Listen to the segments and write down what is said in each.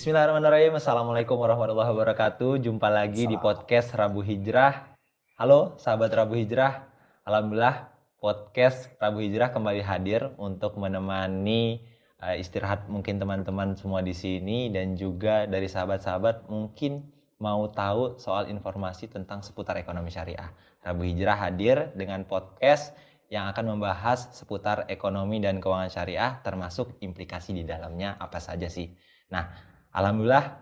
Bismillahirrahmanirrahim. Assalamualaikum warahmatullahi wabarakatuh. Jumpa lagi di podcast Rabu Hijrah. Halo sahabat Rabu Hijrah. Alhamdulillah podcast Rabu Hijrah kembali hadir untuk menemani istirahat mungkin teman-teman semua di sini dan juga dari sahabat-sahabat mungkin mau tahu soal informasi tentang seputar ekonomi syariah. Rabu Hijrah hadir dengan podcast yang akan membahas seputar ekonomi dan keuangan syariah termasuk implikasi di dalamnya apa saja sih. Nah, alhamdulillah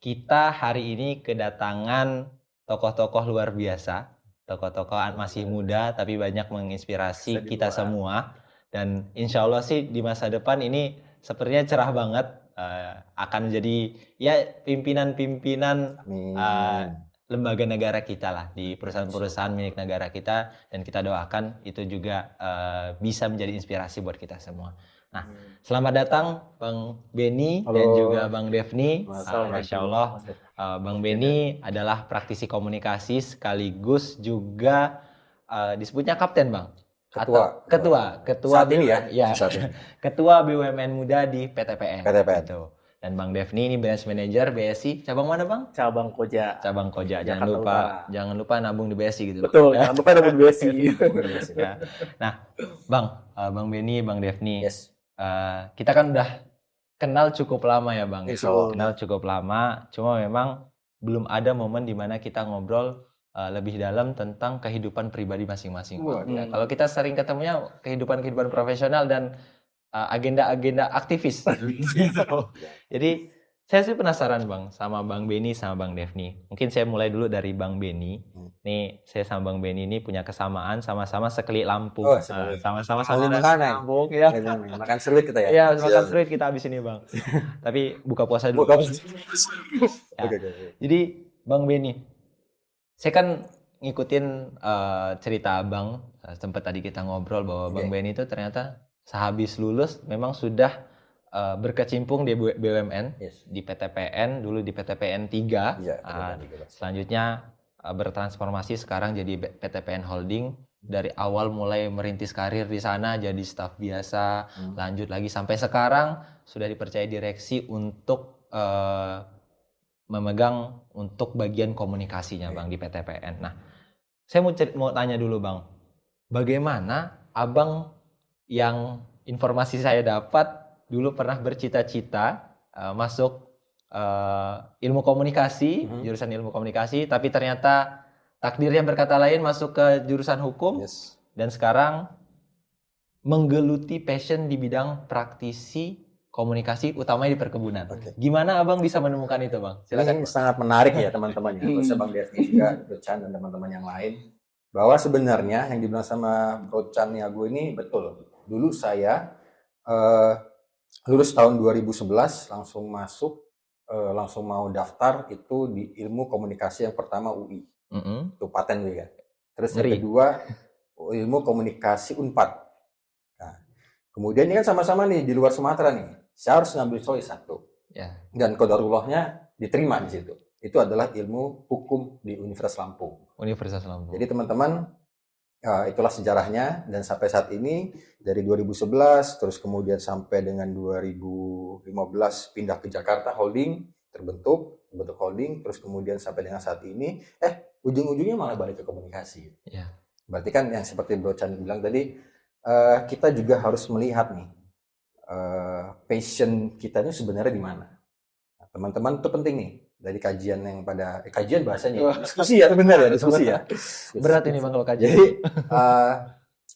kita hari ini kedatangan tokoh-tokoh luar biasa, tokoh-tokoh masih muda tapi banyak menginspirasi kita semua, dan insya Allah sih di masa depan ini sepertinya cerah banget, akan jadi ya pimpinan-pimpinan lembaga negara kita lah di perusahaan-perusahaan milik negara kita, dan kita doakan itu juga bisa menjadi inspirasi buat kita semua. Nah, selamat datang Bang Benny dan juga Bang Devni. Masya Allah, Bang Benny adalah praktisi komunikasi sekaligus juga disebutnya kapten, Bang. Ketua saat ini ya. Ketua BUMN Muda di PTPN. Gitu. Dan Bang Devni ini branch manager BSI. Cabang mana, Bang? Cabang Koja. Jangan lupa nabung di BSI gitu. Betul, jangan lupa nabung di BSI. Ya. Nah, Bang Benny, Bang Devni. Yes. Kita kan udah kenal cukup lama ya, Bang. Kenal cukup lama. Cuma memang belum ada momen di mana kita ngobrol lebih dalam tentang kehidupan pribadi masing-masing. Ya, kalau kita sering ketemunya kehidupan profesional dan agenda-agenda aktivis. Jadi saya sih penasaran, Bang, sama Bang Benny sama Bang Devni. Mungkin saya mulai dulu dari Bang Benny. Nih, saya sama Bang Benny ini punya kesamaan, sama-sama sekelik Lampung. Sama-sama Lampung ya. Makan seruit kita ya. Iya, makan seruit kita habis ini, Bang. Tapi buka puasa dulu. Ya. Jadi Bang Benny, saya kan ngikutin cerita Abang, sempat tadi kita ngobrol bahwa Bang Benny itu ternyata sehabis lulus memang sudah berkecimpung di BUMN, di PTPN, dulu di PTPN 3, selanjutnya bertransformasi sekarang jadi PTPN Holding. Dari awal mulai merintis karir di sana jadi staf biasa, lanjut lagi sampai sekarang sudah dipercaya direksi untuk memegang untuk bagian komunikasinya, Bang, di PTPN. Nah, saya mau tanya dulu, Bang, bagaimana Abang yang informasi saya dapat dulu pernah bercita-cita masuk ilmu komunikasi, jurusan ilmu komunikasi, tapi ternyata takdirnya berkata lain masuk ke jurusan hukum, dan sekarang menggeluti passion di bidang praktisi komunikasi, utamanya di perkebunan. Gimana Abang bisa menemukan itu, Bang? Silakan. Ini sangat menarik ya teman-teman, khususnya Bang Devni juga, Bro Chan dan teman-teman yang lain, bahwa sebenarnya yang dibilang sama Bro Chan Niago ini betul. Dulu saya lulus tahun 2011 langsung masuk, langsung mau daftar itu di ilmu komunikasi yang pertama UI, itu paten juga. Terus yang kedua ilmu komunikasi Unpad. Nah, kemudian ini kan sama-sama nih di luar Sumatera nih, saya harus ngambil choice satu, dan qadarullahnya diterima di situ. Itu adalah ilmu hukum di Universitas Lampung. Jadi teman-teman, itulah sejarahnya, dan sampai saat ini dari 2011 terus kemudian sampai dengan 2015 pindah ke Jakarta, holding terbentuk holding, terus kemudian sampai dengan saat ini ujung-ujungnya malah balik ke komunikasi. Berarti kan yang seperti Bro Chan bilang tadi, kita juga harus melihat nih passion kita ini sebenarnya di mana. Nah, teman-teman itu penting nih dari kajian yang pada kajian bahasanya diskusi ya, benar ya, diskusi ya. Berat ini, Bang, kalau kajian. Jadi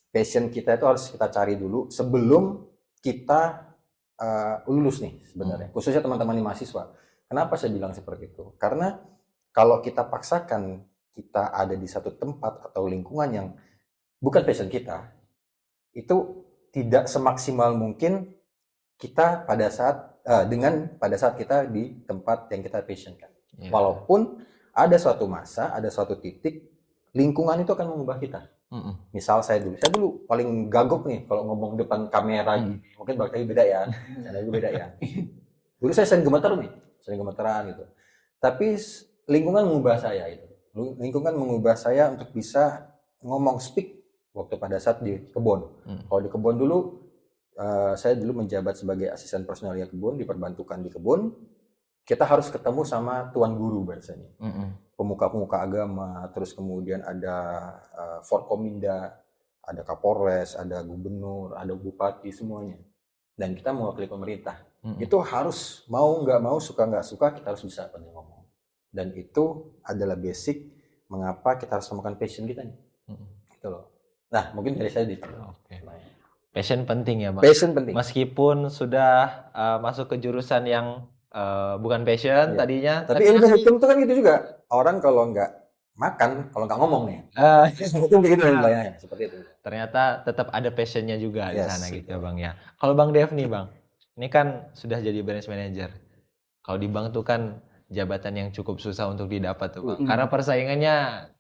passion kita itu harus kita cari dulu sebelum kita lulus nih sebenarnya. Khususnya teman-teman di mahasiswa. Kenapa saya bilang seperti itu? Karena kalau kita paksakan kita ada di satu tempat atau lingkungan yang bukan passion kita, itu tidak semaksimal mungkin kita pada saat kita di tempat yang kita passionkan. Walaupun ada suatu masa, ada suatu titik, lingkungan itu akan mengubah kita. Misal saya dulu paling gagok nih kalau ngomong depan kamera, mungkin bakal beda ya, Dulu saya sering gemeteran gitu. Tapi lingkungan mengubah saya itu. Lingkungan mengubah saya untuk bisa ngomong speak waktu pada saat di kebun. Kalau di kebun dulu, saya dulu menjabat sebagai asisten personalia kebun, diperbantukan di kebun. kita harus ketemu sama tuan guru bahasanya. Mm-mm. Pemuka-pemuka agama, terus kemudian ada Forkominda, ada Kapolres, ada gubernur, ada bupati, semuanya. Dan kita mewakili pemerintah. Mm-mm. Itu harus, mau nggak mau, suka nggak suka, kita harus bisa pandai ngomong. Dan itu adalah basic mengapa kita harus menemukan passion kita nih. Gitu loh. Nah, mungkin dari saya di Oke. Passion penting ya, Bang. Passion penting. Meskipun sudah masuk ke jurusan yang bukan passion Iya. tadinya, Tapi ilmu hukum itu kan gitu juga. Orang kalau nggak makan, kalau nggak ngomong nih. Hukum kayak gitu bayangnya, seperti itu. ternyata tetap ada passionnya juga di Yes, sana gitu betul. ya, Bang ya. Kalau Bang Dev nih, Bang, ini kan sudah jadi branch manager. Kalau di bank tuh kan jabatan yang cukup susah untuk didapat tuh, Bang. Karena persaingannya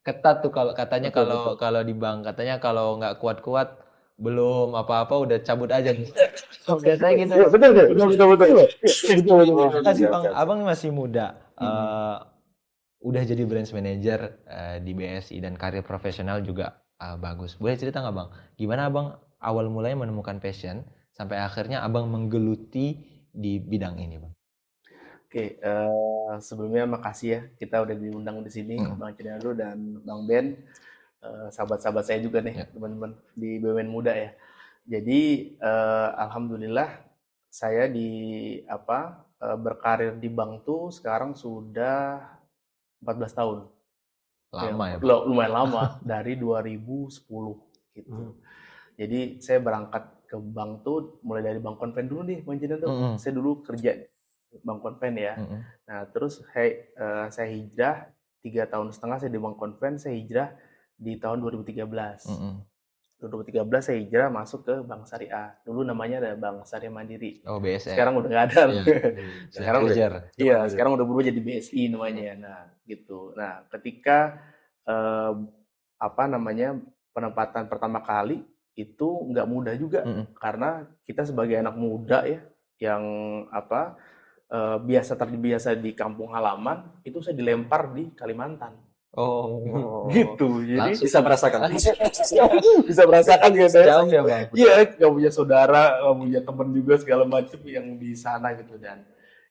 ketat tuh kalau katanya Betul, kalau di bank katanya kalau nggak kuat-kuat belum apa-apa udah cabut aja. Biasanya gitu. Betul. Makasih Bang, Abang masih muda. Udah jadi branch manager di BSI dan karir profesional juga bagus. Boleh cerita nggak Bang? Gimana Abang awal mulanya menemukan passion sampai akhirnya Abang menggeluti di bidang ini, Bang? Oke, sebelumnya makasih ya kita udah diundang di sini, Bang Ciniago dan Bang Ben, sahabat-sahabat saya juga nih, teman-teman di BUMN Muda ya. Jadi alhamdulillah saya berkarir di bank tuh sekarang sudah 14 tahun. Lama ya, Bang? Lumayan lama, dari 2010 gitu. Jadi saya berangkat ke bank tuh mulai dari Bank Konven dulu nih, Bang Ciniago. Saya dulu kerja Bank Konven ya. Nah, terus saya hijrah 3,5 tahun saya di Bank Konven, saya hijrah di tahun 2013. 2013 saya hijrah masuk ke Bank Syariah. Dulu namanya ada Bank Syariah Mandiri. Oh, BSI. Sekarang udah nggak ada. Sekarang udah berubah jadi BSI namanya. Nah, gitu. Nah, ketika penempatan pertama kali itu nggak mudah juga karena kita sebagai anak muda ya yang biasa terbiasa di kampung halaman, itu saya dilempar di Kalimantan. Oh, gitu. Jadi bisa merasakan. bisa merasakan gitu ya. Jauh ya, Bang. Iya, nggak punya saudara, nggak punya teman juga segala macam yang di sana gitu. Dan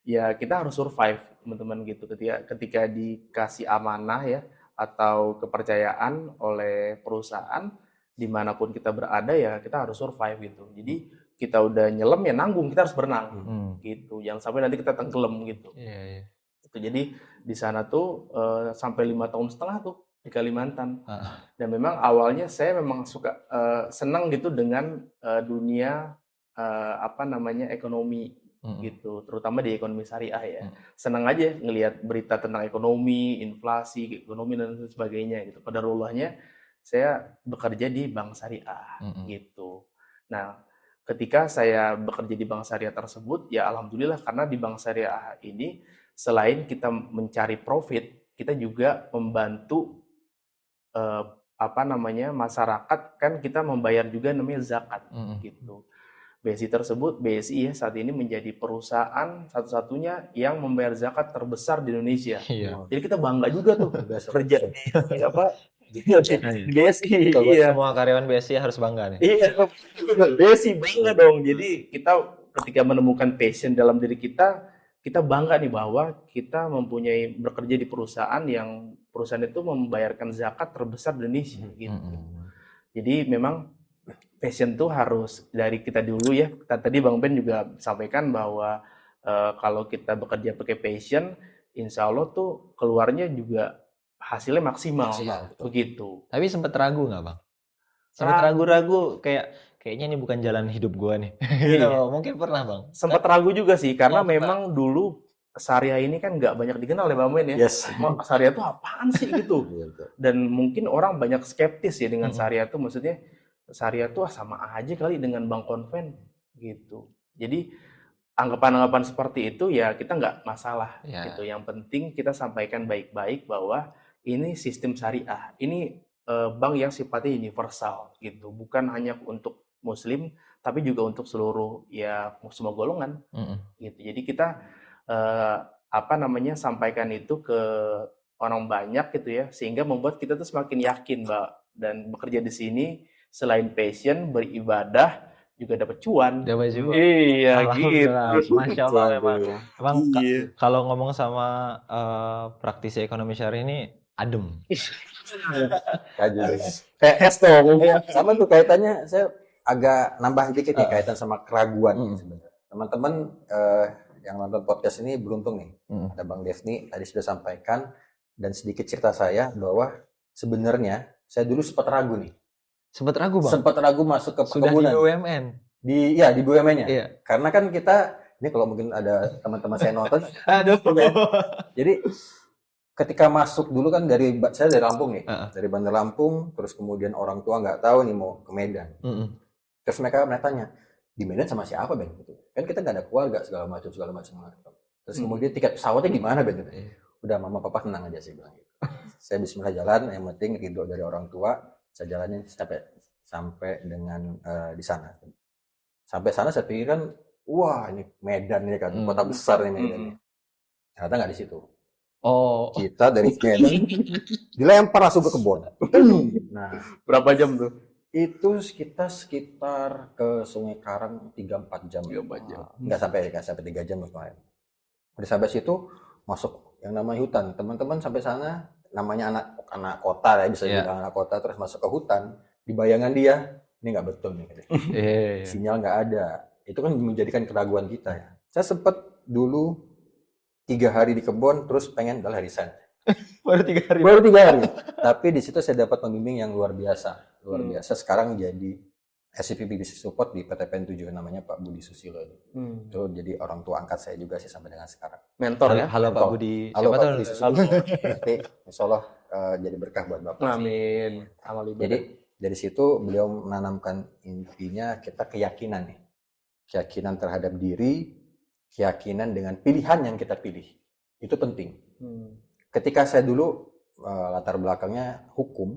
ya kita harus survive, teman-teman gitu. Ketika dikasih amanah ya atau kepercayaan oleh perusahaan, dimanapun kita berada ya kita harus survive gitu. Jadi kita udah nyelam ya nanggung, kita harus berenang gitu. Jangan sampai nanti kita tenggelam gitu. Iya. Itu jadi di sana tuh sampai 5,5 tahun tuh di Kalimantan. Dan memang awalnya saya memang suka senang gitu dengan dunia ekonomi gitu, terutama di ekonomi syariah ya. Senang aja ngelihat berita tentang ekonomi, inflasi, ekonomi dan sebagainya gitu. Qadarullah-nya saya bekerja di Bank Syariah gitu. Nah, ketika saya bekerja di Bank Syariah tersebut, ya alhamdulillah karena di Bank Syariah ini selain kita mencari profit, kita juga membantu masyarakat, kan kita membayar juga namanya zakat gitu. BSI ya saat ini menjadi perusahaan satu-satunya yang membayar zakat terbesar di Indonesia. Iya. Jadi kita bangga juga tuh kerja di BSI. Semua karyawan BSI harus bangga nih. Iya, BSI bangga dong. Jadi kita ketika menemukan passion dalam diri kita bangga nih bahwa kita bekerja di perusahaan itu membayarkan zakat terbesar di Indonesia gitu. Jadi memang passion tuh harus dari kita dulu ya. Tadi Bang Ben juga sampaikan bahwa kalau kita bekerja pakai passion, insya Allah tuh keluarnya juga hasilnya maksimal begitu. Tapi sempat ragu nggak Bang? Sempat ragu-ragu kayaknya ini bukan jalan hidup gua nih. Gitu. Mungkin pernah Bang. Sempat ragu juga sih karena memang dulu syariah ini kan nggak banyak dikenal ya Bang Ben ya. Yes. Syariah itu apaan sih gitu. Dan mungkin orang banyak skeptis ya dengan syariah itu, maksudnya syariah itu sama aja kali dengan bank konven gitu. Jadi anggapan-anggapan seperti itu ya kita nggak masalah gitu. Yang penting kita sampaikan baik-baik bahwa ini sistem syariah, ini bank yang sifatnya universal gitu, bukan hanya untuk muslim tapi juga untuk seluruh semua golongan gitu. Jadi kita sampaikan itu ke orang banyak gitu ya, sehingga membuat kita tuh semakin yakin dan bekerja di sini selain passion, beribadah juga dapat cuan. Dapat juga. Iya gitu. Alhamdulillah, Masya Allah memang. Emang Iya. kalau ngomong sama praktisi ekonomi syariah ini adem. Kayak es dong. Sama tuh kaitannya, saya agak nambah dikit nih kaitan sama keraguan sebenarnya. Teman-teman yang nonton podcast ini beruntung nih. Ada Bang Devni tadi sudah sampaikan, dan sedikit cerita saya bahwa sebenarnya saya dulu sempat ragu nih. Sempat ragu Bang? Sempat ragu masuk ke Sudah perkebunan. di BUMN? Di BUMN-nya. Iya. Karena kan kita, ini kalau mungkin ada teman-teman saya nonton. Aduh. Jadi ketika masuk dulu kan saya dari Lampung nih. Dari Bandar Lampung, terus kemudian orang tua nggak tahu nih mau ke Medan. Terus mereka tanya, di Medan sama siapa Ben? Kan kita nggak ada keluarga segala macam. Terus kemudian tiket pesawatnya gimana Ben? Udah mama papa tenang aja sih bilang gitu. Saya bismillah jalan, yang penting ridho dari orang tua. Saya jalanin sampai dengan di sana. Sampai sana saya pikir kan, wah ini Medan ini kan, kota besar nih Medan. Ternyata nggak di situ. Oh. Kita dari Medan dilempar langsung ke kebun. Nah, berapa jam tuh? Itu sekitar ke Sungai Karang 3-4 jam. 3-4 jam. Nggak sampai 3 jam kemarin. Udah sampai situ masuk yang namanya hutan. Teman-teman sampai sana namanya anak kota ya, bisa dibilang anak kota, terus masuk ke hutan. Di bayangan dia ini nggak betul nih. Sinyal nggak ada. Itu kan menjadikan keraguan kita ya. Saya sempat dulu 3 hari di kebun, terus pengen udah resign. Baru 3 hari. Baru 3 hari. Tapi di situ saya dapat pembimbing yang luar biasa. Luar biasa. Sekarang jadi SCPP Business Support di PTPN 7, namanya Pak Budi Susilo. Itu jadi orang tua angkat saya juga sih sampai dengan sekarang. Mentor ya? Halo Pak Budi. Halo Pak Budi Susilo. Nanti insya Allah jadi berkah buat Bapak. Amin. Jadi dari situ beliau menanamkan intinya kita keyakinan nih. Keyakinan terhadap diri, keyakinan dengan pilihan yang kita pilih. Itu penting. Ketika saya dulu latar belakangnya hukum,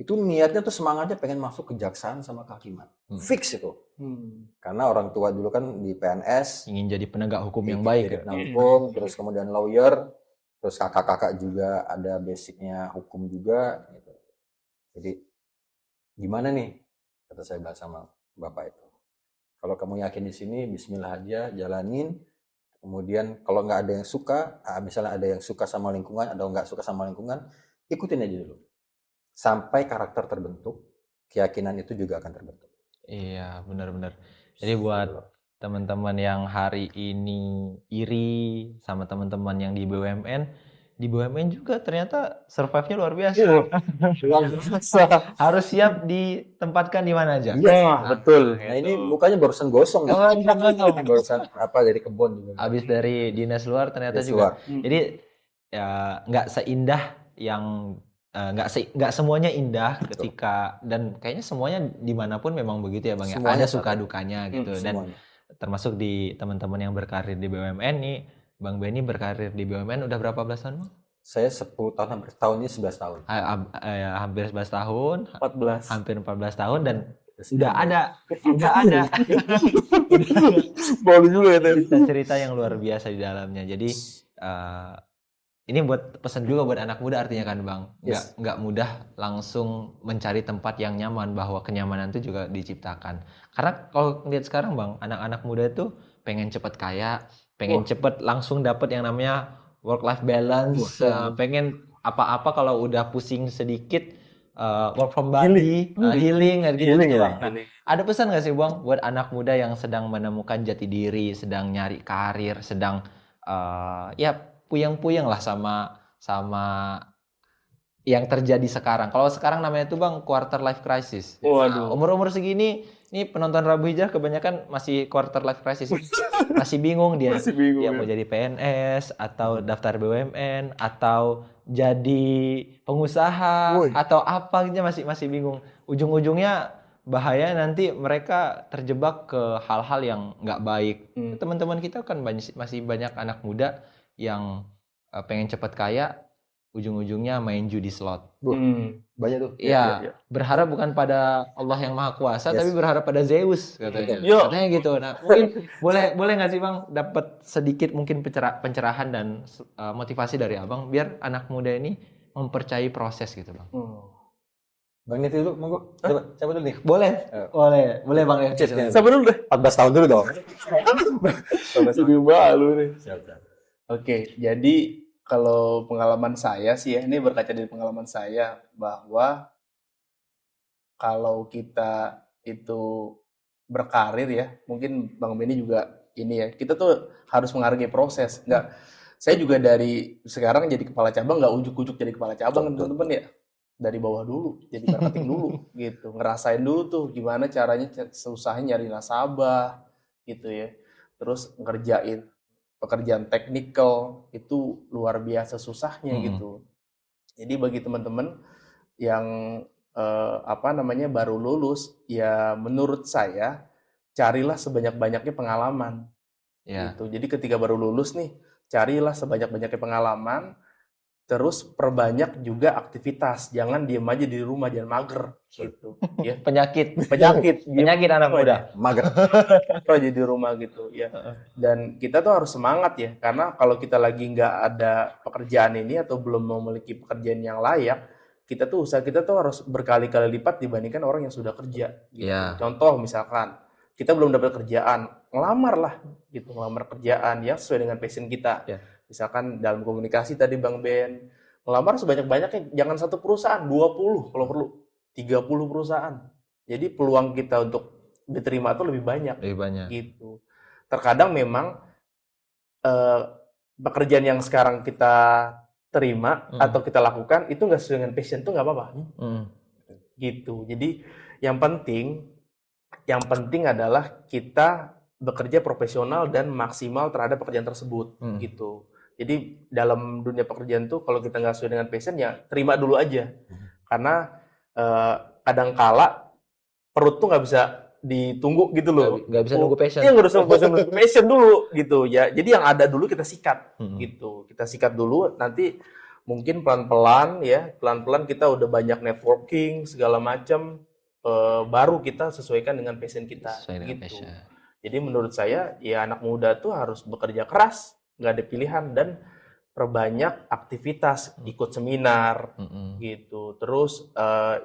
itu niatnya tuh semangatnya pengen masuk kejaksaan sama kehakiman. Fix itu. Karena orang tua dulu kan di PNS. Ingin jadi penegak hukum yang baik. Hukum, terus kemudian lawyer, terus kakak-kakak juga ada basicnya hukum juga. Gitu. Jadi gimana nih? Kata saya bilang sama bapak itu. Kalau kamu yakin di sini, bismillah aja, jalanin. Kemudian kalau nggak ada yang suka, misalnya ada yang suka sama lingkungan, ada yang nggak suka sama lingkungan, ikutin aja dulu. Sampai karakter terbentuk, keyakinan itu juga akan terbentuk. Iya, benar-benar. Jadi buat teman-teman yang hari ini iri sama teman-teman yang di BUMN juga ternyata survive-nya luar biasa. Harus siap ditempatkan di mana aja. Iya, betul. Nah ini mukanya barusan gosong. Barusan dari kebun juga. Habis dari dinas luar ternyata juga. Jadi ya nggak seindah yang nggak semuanya indah ketika, dan kayaknya semuanya dimanapun memang begitu ya Bang ya. Ada suka dukanya gitu. Dan termasuk di teman-teman yang berkarir di BUMN nih. Bang Benny berkarir di BUMN udah berapa belas tahun Bang? Saya 10 tahun, hampir tahun ini 11 tahun. Hampir 11 tahun. 14. Hampir 14 tahun dan udah ada. Boleh juga ya. Cerita yang luar biasa di dalamnya. Jadi ini buat pesan juga buat anak muda artinya kan Bang. Nggak mudah langsung mencari tempat yang nyaman, bahwa kenyamanan itu juga diciptakan. Karena kalau lihat sekarang Bang, anak-anak muda itu pengen cepat kaya, pengen cepet langsung dapat yang namanya work life balance, pengen apa-apa kalau udah pusing sedikit work from body, healing gitu. Ya. Ada pesan nggak sih Bang buat anak muda yang sedang menemukan jati diri, sedang nyari karir, sedang ya puyeng-puyeng lah sama yang terjadi sekarang. Kalau sekarang namanya itu Bang quarter life crisis. Waduh. Umur-umur segini, nih penonton Rabu Hijrah kebanyakan masih quarter life crisis. Masih bingung dia. Dia mau jadi PNS atau daftar BUMN atau jadi pengusaha atau apa gitu, masih bingung. Ujung-ujungnya bahaya, nanti mereka terjebak ke hal-hal yang nggak baik. Teman-teman kita kan masih banyak anak muda yang pengen cepat kaya, ujung-ujungnya main judi slot. Banyak tuh. Iya, berharap bukan pada Allah yang Maha Kuasa, tapi berharap pada Zeus katanya. Katanya gitu. Nah, mungkin boleh nggak sih Bang dapat sedikit mungkin pencerahan dan motivasi dari Abang biar anak muda ini mempercayai proses gitu Bang. Bang Devi dulu, monggo. Siapa dulu nih? Boleh. Boleh Bang Devi. Cip, ya. Siapa dulu deh? 14 tahun dulu dong. Jadi malu nih. Siap. Oke, jadi kalau pengalaman saya sih ya, ini berkaca dari pengalaman saya bahwa kalau kita itu berkarir ya, mungkin Bang Benny juga ini ya, kita tuh harus menghargai proses. Saya juga dari sekarang jadi kepala cabang nggak ujuk-ujuk jadi kepala cabang teman-teman ya. Dari bawah dulu, jadi marketing dulu gitu. Ngerasain dulu tuh gimana caranya susahnya nyari nasabah gitu ya. Terus ngerjain pekerjaan teknikal itu luar biasa susahnya gitu. Jadi bagi teman-teman yang baru lulus, ya menurut saya carilah sebanyak-banyaknya pengalaman. Gitu. Jadi ketika baru lulus nih, carilah sebanyak-banyaknya pengalaman, terus perbanyak juga aktivitas. Jangan diem aja di rumah, jangan mager gitu. Ya. Penyakit anak muda. Mager. Atau aja di rumah gitu ya. Dan kita tuh harus semangat ya, karena kalau kita lagi nggak ada pekerjaan ini atau belum memiliki pekerjaan yang layak, usaha kita tuh harus berkali-kali lipat dibandingkan orang yang sudah kerja. Gitu. Contoh misalkan kita belum dapat kerjaan, ngelamar kerjaan yang sesuai dengan passion kita. Misalkan dalam komunikasi tadi Bang Ben, ngelamar sebanyak-banyaknya, jangan satu perusahaan, 20 kalau perlu, 30 perusahaan. Jadi peluang kita untuk diterima itu lebih banyak. Gitu. Terkadang memang pekerjaan yang sekarang kita terima atau kita lakukan itu nggak sesuai dengan passion, itu nggak apa-apa. Gitu. Jadi yang penting adalah kita bekerja profesional dan maksimal terhadap pekerjaan tersebut. Gitu. Jadi dalam dunia pekerjaan tuh kalau kita nggak sesuai dengan passion ya terima dulu aja. Karena kadangkala perut tuh nggak bisa ditunggu gitu loh. Nggak bisa nunggu passion. Iya, nggak bisa nunggu passion dulu gitu ya. Jadi yang ada dulu kita sikat gitu. Kita sikat dulu, nanti mungkin pelan-pelan kita udah banyak networking segala macam, baru kita sesuaikan dengan passion kita. Gitu. Jadi menurut saya ya anak muda tuh harus bekerja keras, nggak ada pilihan, dan perbanyak aktivitas, ikut seminar gitu, terus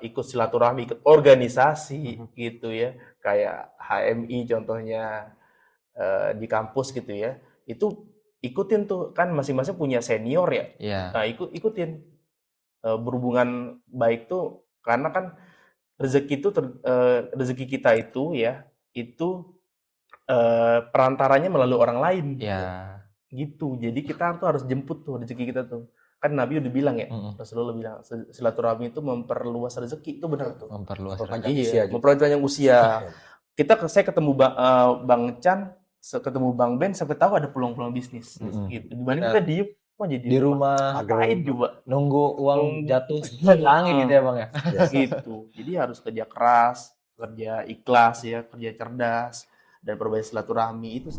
ikut silaturahmi, ikut organisasi gitu ya, kayak HMI contohnya di kampus gitu ya, itu ikutin tuh, kan masing-masing punya senior ya. Nah ikutin berhubungan baik tuh, karena kan rezeki kita itu ya, itu perantaranya melalui orang lain. Gitu. Jadi kita tuh harus jemput tuh rezeki kita tuh. Kan Nabi udah bilang ya, Rasulullah bilang silaturahmi itu memperluas rezeki, itu benar tuh. Memperpanjang usia. Saya ketemu Bang Chan, ketemu Bang Ben, sampai tahu ada peluang-peluang bisnis. Gitu. Dibanding kita diem aja di rumah, ngapain coba? Nunggu uang jatuh langit gitu ya Bang ya. Gitu. Jadi harus kerja keras, kerja ikhlas ya, kerja cerdas, dan perbaiki silaturahmi itu.